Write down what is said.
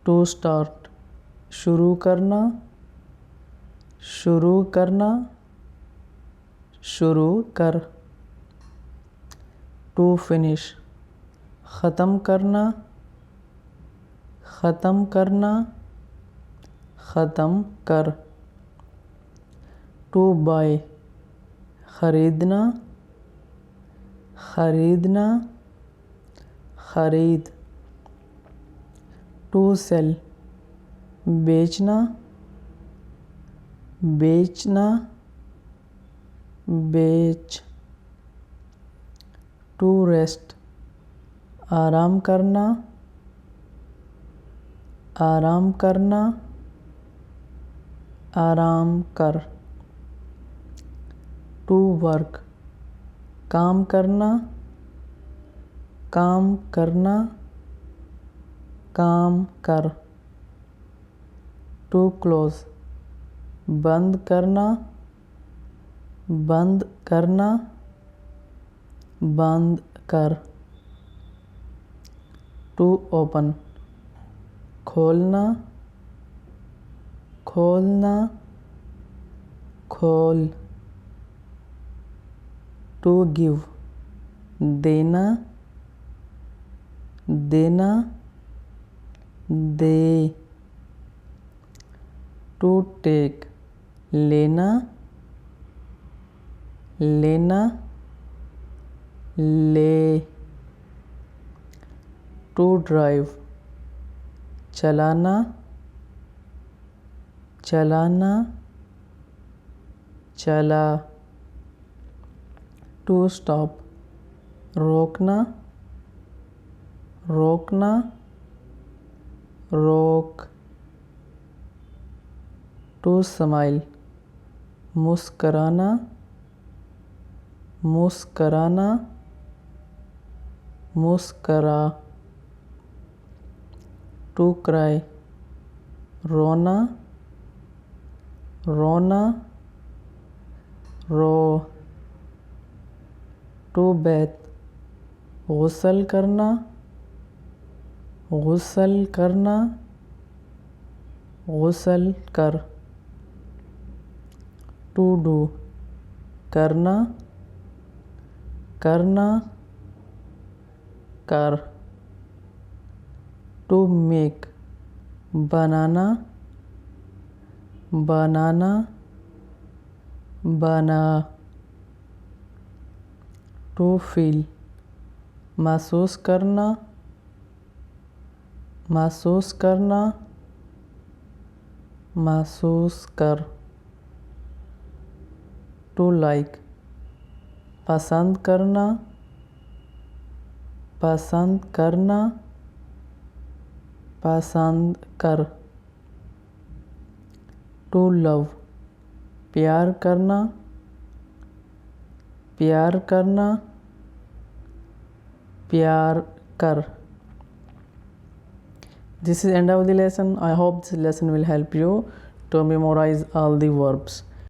To start शुरू करना, शुरू करना, शुरू कर। टू फिनिश ख़त्म करना, ख़त्म करना, ख़त्म कर। टू बाय ख़रीदना, ख़रीदना, ख़रीद। टू सेल बेचना, बेचना, बेच। टू रेस्ट आराम करना, आराम करना, आराम कर। टू वर्क काम करना, काम करना, काम कर। टू क्लोज बंद करना, बंद करना, बंद कर। टू ओपन खोलना, खोलना, खोल। टू गिव देना, देना, दे। टू टेक लेना, लेना, ले। टू ड्राइव चलाना, चलाना, चला। टू स्टॉप रोकना, रोकना, रोक। टू स्माइल मुस्कराना, मुस्कराना, मुस्करा। टू क्राई रोना, रोना, रो। टू बैथ गुस्ल करना, गुस्ल करना, गुस्ल कर। टू डू करना, करना, कर। टू मेक बनाना, बनाना, बना। टू फील महसूस करना, महसूस करना, महसूस कर। टू लाइक पसंद करना, पसंद करना, पसंद कर। टू लव प्यार करना, प्यार करना, प्यार कर। This is end of the lesson. I hope this lesson will help you to memorize all the verbs.